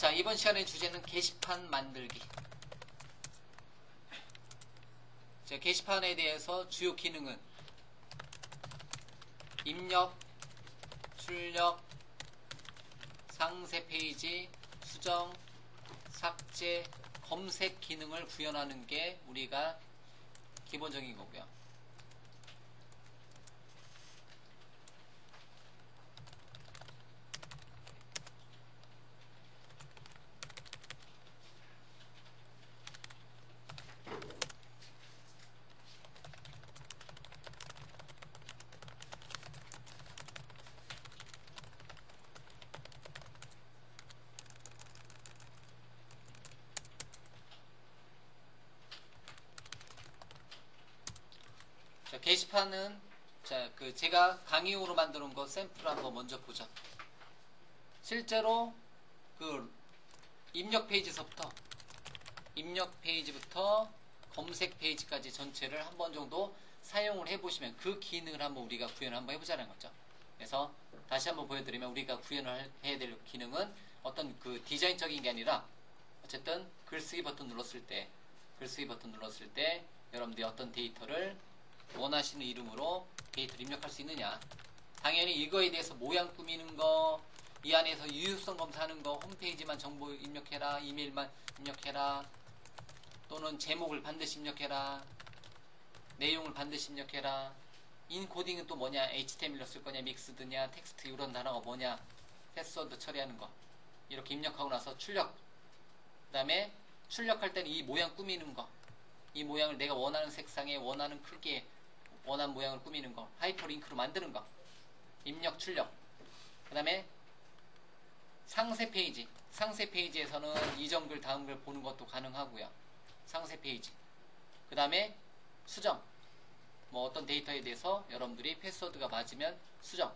자, 이번 시간의 주제는 게시판 만들기. 자, 게시판에 대해서 주요 기능은 입력, 출력, 상세 페이지, 수정, 삭제, 검색 기능을 구현하는 게 우리가 기본적인 거고요. 자, 게시판은 제가 강의용으로 만들어 놓은 거 샘플 한번 먼저 보죠. 실제로 입력 페이지부터 검색 페이지까지 전체를 한 번 정도 사용을 해보시면 그 기능을 한번 우리가 구현을 한번 해보자는 거죠. 그래서 다시 한번 보여드리면 우리가 구현을 해야 될 기능은 어떤 디자인적인 게 아니라 어쨌든 글쓰기 버튼 눌렀을 때 여러분들이 어떤 데이터를 원하시는 이름으로 데이터를 입력할 수 있느냐. 당연히 이거에 대해서 모양 꾸미는 거, 이 안에서 유효성 검사하는 거, 홈페이지만 정보 입력해라, 이메일만 입력해라, 또는 제목을 반드시 입력해라, 내용을 반드시 입력해라, 인코딩은 또 뭐냐, HTML로 쓸 거냐, 믹스드냐, 텍스트 이런 단어가 뭐냐, 패스워드 처리하는 거 이렇게 입력하고 나서 출력, 그 다음에 출력할 때는 이 모양 꾸미는 거, 이 모양을 내가 원하는 색상에 원하는 크기에 원하는 모양을 꾸미는 거, 하이퍼링크로 만드는 거, 입력 출력, 그 다음에 상세 페이지에서는 이전 글 다음 글 보는 것도 가능하고요. 상세 페이지, 그 다음에 수정, 뭐 어떤 데이터에 대해서 여러분들이 패스워드가 맞으면 수정,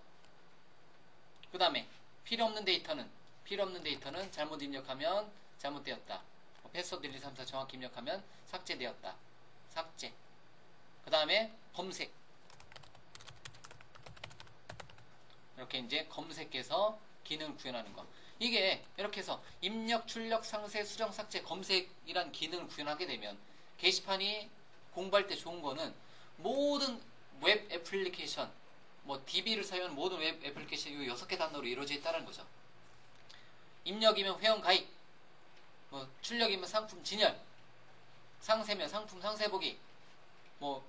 그 다음에 필요 없는 데이터는 잘못 입력하면 잘못되었다, 패스워드 1, 2, 3, 4 정확히 입력하면 삭제되었다, 삭제. 그 다음에 검색, 이렇게 이제 검색해서 기능을 구현하는 거. 이게 이렇게 해서 입력, 출력, 상세, 수정, 삭제, 검색이란 기능을 구현하게 되면 게시판이 공부할 때 좋은 거는 모든 웹 애플리케이션, 뭐 DB를 사용하는 모든 웹 애플리케이션이 6개 단어로 이루어져 있다는 거죠. 입력이면 회원 가입, 뭐 출력이면 상품 진열, 상세면 상품 상세 보기, 뭐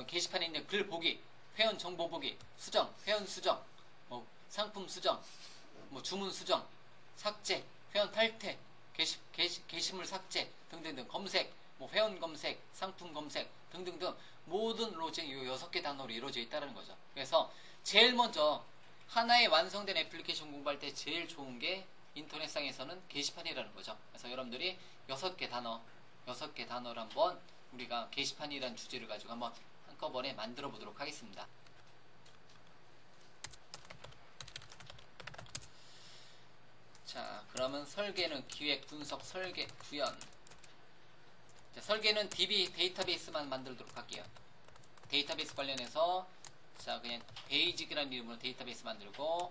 게시판에 있는 글 보기, 회원 정보 보기, 수정, 회원 수정, 뭐 상품 수정, 뭐 주문 수정, 삭제, 회원 탈퇴, 게시물 삭제 등등등, 검색, 뭐 회원 검색, 상품 검색 등등등 모든 로직 이 6개 단어로 이루어져 있다는 거죠. 그래서 제일 먼저 하나의 완성된 애플리케이션 공부할 때 제일 좋은 게 인터넷상에서는 게시판이라는 거죠. 그래서 여러분들이 6개 단어를 한번 우리가 게시판이라는 주제를 가지고 한번 한꺼번에 만들어 보도록 하겠습니다. 자, 그러면 설계는 기획, 분석, 설계, 구현. 자, 설계는 DB 데이터베이스만 만들도록 할게요. 데이터베이스 관련해서 자, 그냥 베이직이라는 이름으로 데이터베이스 만들고,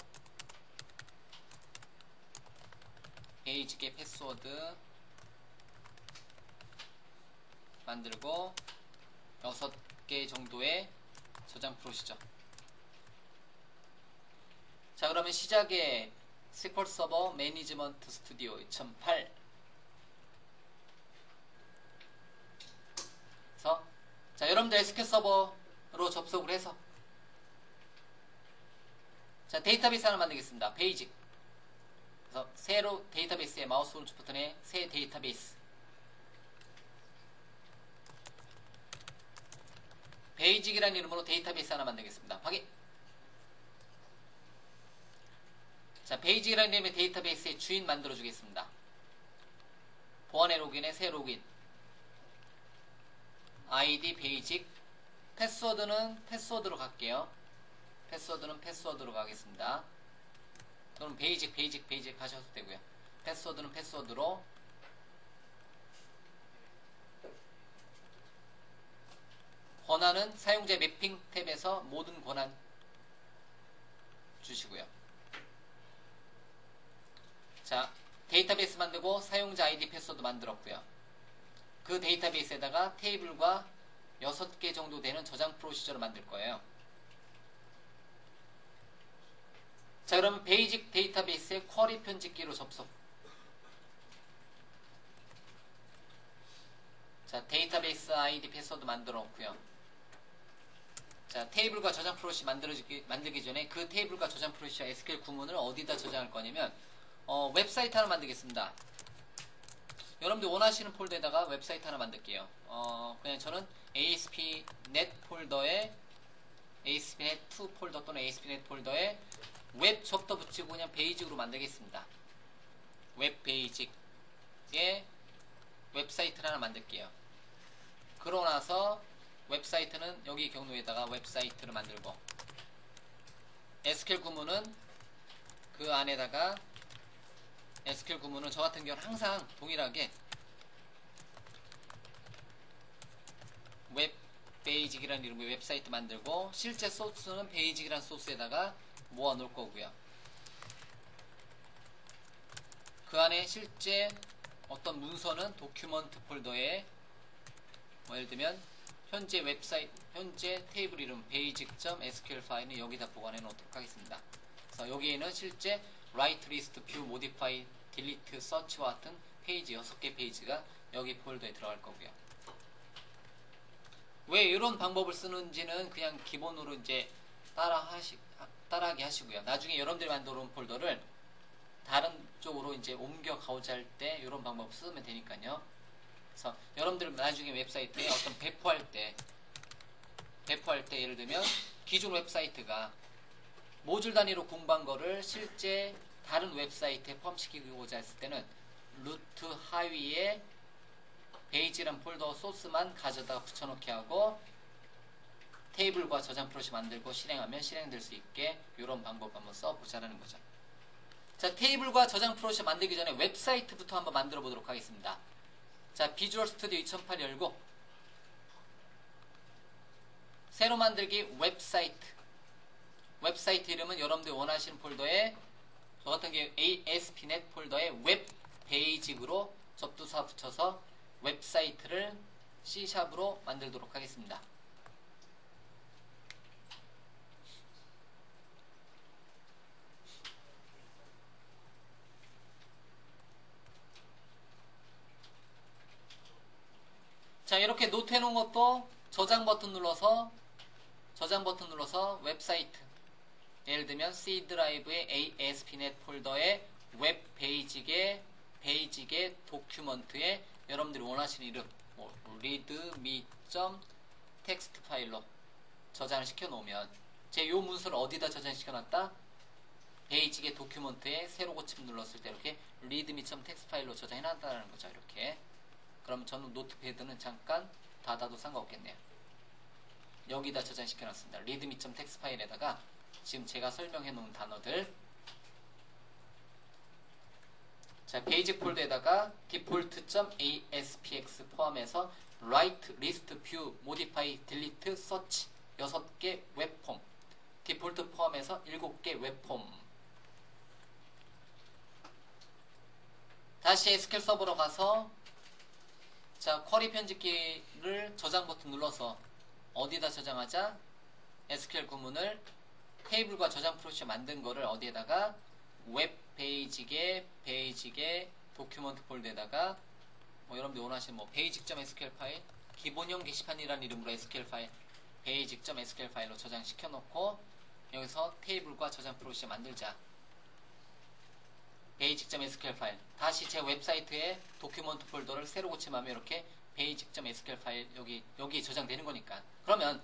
베이직의 패스워드 만들고 6개 정도의 저장 프로시저. 자, 그러면 시작에 SQL 서버 매니지먼트 스튜디오 2008. 그래서 자, 여러분들 SQL 서버로 접속을 해서 자, 데이터베이스 하나 만들겠습니다. 베이직. 그래서 새로 데이터베이스에 마우스 오른쪽 버튼에 새 데이터베이스. 베이직이라는 이름으로 데이터베이스 하나 만들겠습니다. 확인. 자, 베이직이라는 이름의 데이터베이스의 주인 만들어 주겠습니다. 보안의 로그인에 새 로그인. 아이디 베이직. 패스워드는 패스워드로 갈게요. 패스워드는 패스워드로 가겠습니다. 그럼 베이직 하셔도 되고요. 패스워드는 패스워드로. 권한은 사용자 매핑 탭에서 모든 권한 주시고요. 자, 데이터베이스 만들고 사용자 아이디 패스워드 만들었고요. 그 데이터베이스에다가 테이블과 6개 정도 되는 저장 프로시저를 만들 거예요. 자, 그러면 베이직 데이터베이스의 쿼리 편집기로 접속. 자, 데이터베이스 아이디 패스워드 만들어 놓고요. 자, 테이블과 저장 프로시 만들기 전에 그 테이블과 저장 프로시와 SQL 구문을 어디다 저장할 거냐면 웹사이트 하나 만들겠습니다. 여러분들 원하시는 폴더에다가 웹사이트 하나 만들게요. 그냥 저는 ASP.NET 폴더에 ASP.NET2 폴더 또는 ASP.NET 폴더에 웹 접더 붙이고 그냥 베이직으로 만들겠습니다. 웹 베이직에 웹사이트를 하나 만들게요. 그러고 나서 웹사이트는 여기 경로에다가 웹사이트를 만들고 SQL 구문은 그 안에다가 SQL 구문은 저 같은 경우는 항상 동일하게 웹 베이직이라는 이름의 웹사이트 만들고 실제 소스는 베이직이라는 소스에다가 모아 놓을 거고요. 그 안에 실제 어떤 문서는 도큐먼트 폴더에 예를 들면 현재 웹사이트, 현재 테이블 이름 basic.sql 파일은 여기다 보관해 놓도록 하겠습니다. 그래서 여기에는 실제 write, list, view, modify, delete, search와 같은 페이지 6개 페이지가 여기 폴더에 들어갈 거고요. 왜 이런 방법을 쓰는지는 그냥 기본으로 이제 따라하게 하시고요. 나중에 여러분들이 만들어 놓은 폴더를 다른 쪽으로 이제 옮겨가고자 할 때 이런 방법을 쓰면 되니까요. 그래서 여러분들 나중에 웨브사이트에 어떤 배포할 때 예를 들면 기존 웹사이트가 모듈 단위로 공부한 거를 실제 다른 웹사이트에 포함시키고자 했을 때는 루트 하위에 베이지란 폴더 소스만 가져다가 붙여넣기 하고 테이블과 저장 프로시 만들고 실행하면 실행될 수 있게 이런 방법 한번 써보자라는 거죠. 자, 테이블과 저장 프로시 만들기 전에 웹사이트부터 한번 만들어 보도록 하겠습니다. 자, 비주얼 스튜디오 2008 열고 새로 만들기 웹사이트 이름은 여러분들이 원하시는 폴더에 저 같은 경우 ASP.NET 폴더에 웹 베이직으로 접두사 붙여서 웹사이트를 C샵으로 만들도록 하겠습니다. 자, 이렇게 노트해 놓은 것도 저장 버튼 눌러서 웹사이트 예를 들면 C 드라이브의 ASP.NET 폴더의 웹 베이직의 도큐먼트에 여러분들이 원하시는 이름 readme.txt 파일로 저장을 시켜 놓으면 제 요 문서를 어디다 저장시켜 놨다? 베이직의 도큐먼트에 새로 고침 눌렀을 때 이렇게 readme.txt 파일로 저장해 놨다는 거죠. 이렇게. 그럼 저는 노트패드는 잠깐 닫아도 상관없겠네요. 여기다 저장시켜 놨습니다. readme.txt 파일에다가 지금 제가 설명해 놓은 단어들 자, 베이직 폴더에다가 default.aspx 포함해서 write, list, view, modify, delete, search 6개 웹폼 디폴트 포함해서 7개 웹폼 다시 SQL 서버로 가서 자, 쿼리 편집기를 저장 버튼 눌러서 어디다 저장하자? SQL 구문을 테이블과 저장 프로시저 만든 거를 어디에다가 웹 베이직의 도큐먼트 폴더에다가 여러분들 원하시는 basic.sql 파일 기본형 게시판이라는 이름으로 SQL 파일 basic.sql 파일로 저장시켜 놓고 여기서 테이블과 저장 프로시저 만들자. basic.sql 파일 다시 제 웹사이트에 도큐먼트 폴더를 새로 고침하면 이렇게 basic.sql 파일 여기 저장되는 거니까. 그러면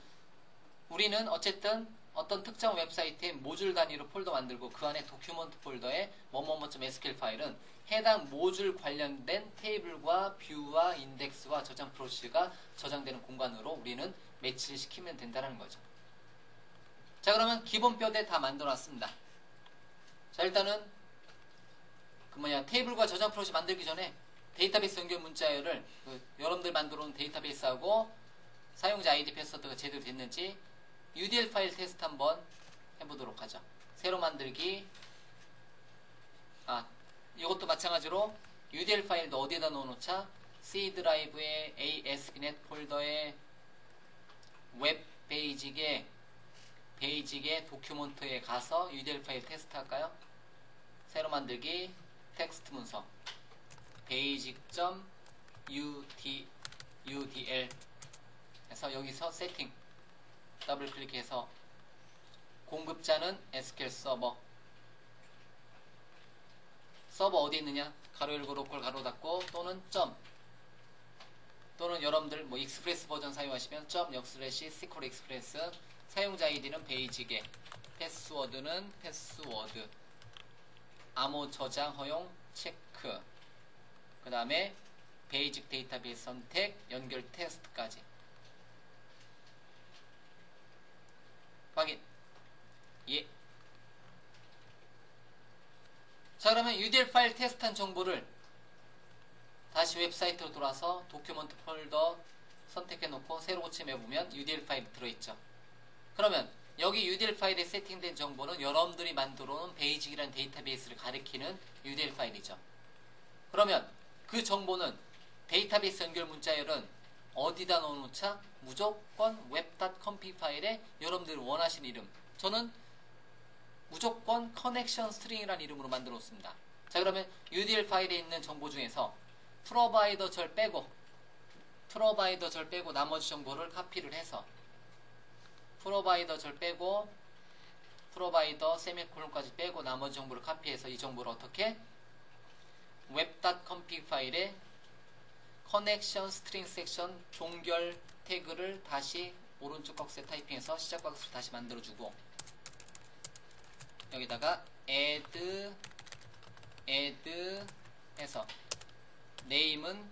우리는 어쨌든 어떤 특정 웹사이트에 모듈 단위로 폴더 만들고 그 안에 도큐먼트 폴더에 뭐뭐뭐.sql 파일은 해당 모듈 관련된 테이블과 뷰와 인덱스와 저장 프로시가 저장되는 공간으로 우리는 매치를 시키면 된다는 거죠. 자, 그러면 기본 뼈대 다 만들어 놨습니다. 자, 일단은 테이블과 저장 프로시 만들기 전에 데이터베이스 연결 문자열을 여러분들 만들어 놓은 데이터베이스하고 사용자 아이디 패스워드가 제대로 됐는지 UDL 파일 테스트 한번 해보도록 하죠. 새로 만들기 이것도 마찬가지로 UDL 파일도 어디에다 넣어놓자? C 드라이브의 ASP.NET 폴더에 웹 베이직에 도큐먼트에 가서 UDL 파일 테스트 할까요? 새로 만들기 텍스트 문서 basic.udl 해서 여기서 세팅 더블 클릭해서 공급자는 SQL 서버 어디 있느냐? 가로 열고 로컬 가로 닫고 또는 또는 여러분들 뭐 익스프레스 버전 사용하시면 //SQL 익스프레스 사용자 아이디는 베이직에 패스워드는 패스워드 암호 저장 허용 체크 그 다음에 베이직 데이터베이스 선택 연결 테스트까지 확인. 예. 자, 그러면 UDL 파일 테스트한 정보를 다시 웹사이트로 돌아서 도큐먼트 폴더 선택해 놓고 새로 고침해 보면 UDL 파일이 들어있죠. 그러면 여기 UDL 파일에 세팅된 정보는 여러분들이 만들어 놓은 베이직이라는 데이터베이스를 가리키는 UDL 파일이죠. 그러면 그 정보는 데이터베이스 연결 문자열은 어디다 넣어놓자? 무조건 web.config 파일에 여러분들이 원하시는 이름. 저는 무조건 커넥션 스트링이라는 이름으로 만들어 놓습니다. 자, 그러면 UDL 파일에 있는 정보 중에서 프로바이더 절 빼고 나머지 정보를 카피를 해서 프로바이더 절 빼고 프로바이더 세미콜론까지 빼고 나머지 정보를 카피해서 이 정보를 어떻게 web.config 파일에 커넥션 스트링 섹션 종결 태그를 다시 오른쪽 박스에 타이핑해서 시작 박스로 다시 만들어주고 여기다가 add 해서 네임은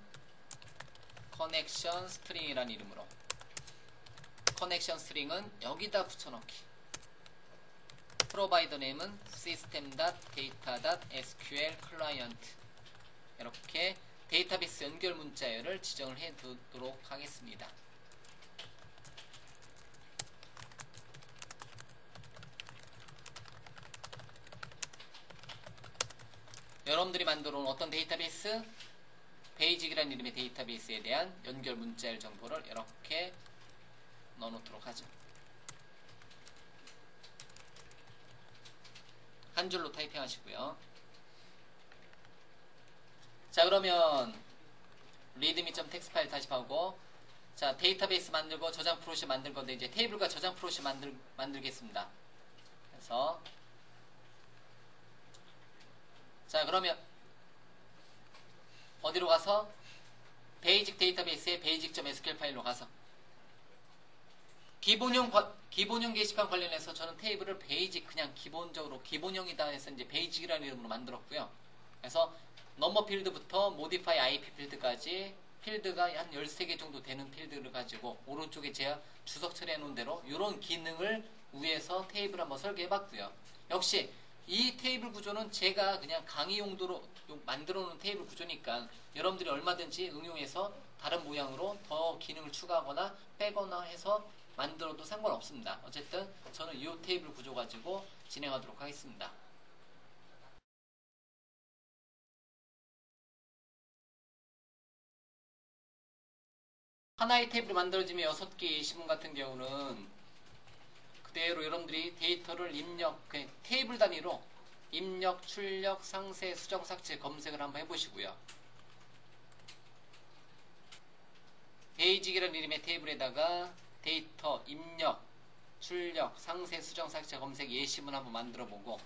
커넥션 스트링이라는 이름으로 커넥션 스트링은 여기다 붙여넣기 프로바이더 네임은 system.data.sql client 이렇게 데이터베이스 연결 문자열을 지정을 해 두도록 하겠습니다. 여러분들이 만들어 놓은 어떤 데이터베이스? 베이직이라는 이름의 데이터베이스에 대한 연결 문자열 정보를 이렇게 넣어놓도록 하죠. 한 줄로 타이핑 하시고요. 자, 그러면 readme.txt 파일 다시 보고 자, 데이터베이스 만들고 저장 프로시 만들 건데 이제 테이블과 저장 프로시 만들겠습니다. 그래서 자, 그러면 어디로 가서 베이직 데이터베이스의 basic.sql 파일로 가서 기본형 게시판 관련해서 저는 테이블을 베이직 그냥 기본적으로 기본형이다 해서 이제 베이직이라는 이름으로 만들었고요. 그래서 넘버 필드부터 모디파이 IP 필드까지 필드가 한 13개 정도 되는 필드를 가지고 오른쪽에 제가 주석 처리해 놓은 대로 이런 기능을 위해서 테이블 한번 설계해 봤고요. 역시 이 테이블 구조는 제가 그냥 강의 용도로 만들어 놓은 테이블 구조니까 여러분들이 얼마든지 응용해서 다른 모양으로 더 기능을 추가하거나 빼거나 해서 만들어도 상관없습니다. 어쨌든 저는 이 테이블 구조 가지고 진행하도록 하겠습니다. 하나의 테이블이 만들어지면 6개의 시문 같은 경우는 그대로 여러분들이 데이터를 입력, 테이블 단위로 입력, 출력, 상세, 수정, 삭제, 검색을 한번 해보시고요. 베이직이라는 이름의 테이블에다가 데이터, 입력, 출력, 상세, 수정, 삭제, 검색 예시문 한번 만들어보고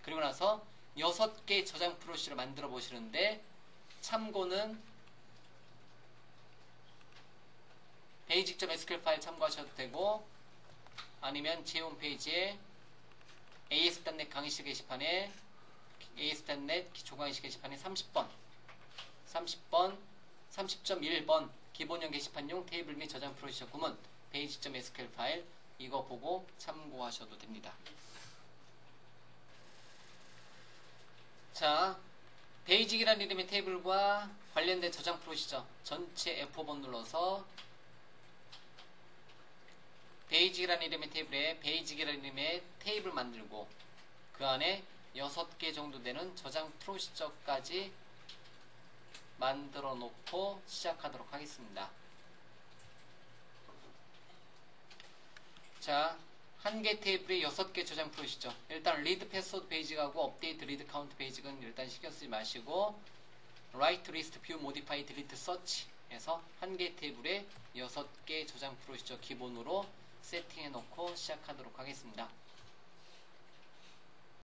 그리고 나서 6개의 저장 프로시를 만들어 보시는데 참고는 basic.sql 파일 참고하셔도 되고 아니면 제 홈페이지에 ASP.NET 강의실 게시판에 ASP.NET 기초 강의실 게시판에 30번 30.1번 기본형 게시판용 테이블 및 저장 프로시저 구문 basic.sql 파일 이거 보고 참고하셔도 됩니다. 자, 베이직이라는 이름의 테이블과 관련된 저장 프로시저 전체 F5번 눌러서 베이직이라는 이름의 테이블에 베이직이라는 이름의 테이블 만들고 그 안에 6개 정도 되는 저장 프로시저까지 만들어 놓고 시작하도록 하겠습니다. 자, 한 개 테이블에 6개 저장 프로시저. 일단 리드 패스워드 페이지 가고 업데이트 리드 카운트 페이지는 일단 신경 쓰지 마시고 라이트 리스트 뷰 모디파이 딜리트 서치 해서 한 개 테이블에 6개 저장 프로시저 기본으로 세팅해 놓고 시작하도록 하겠습니다.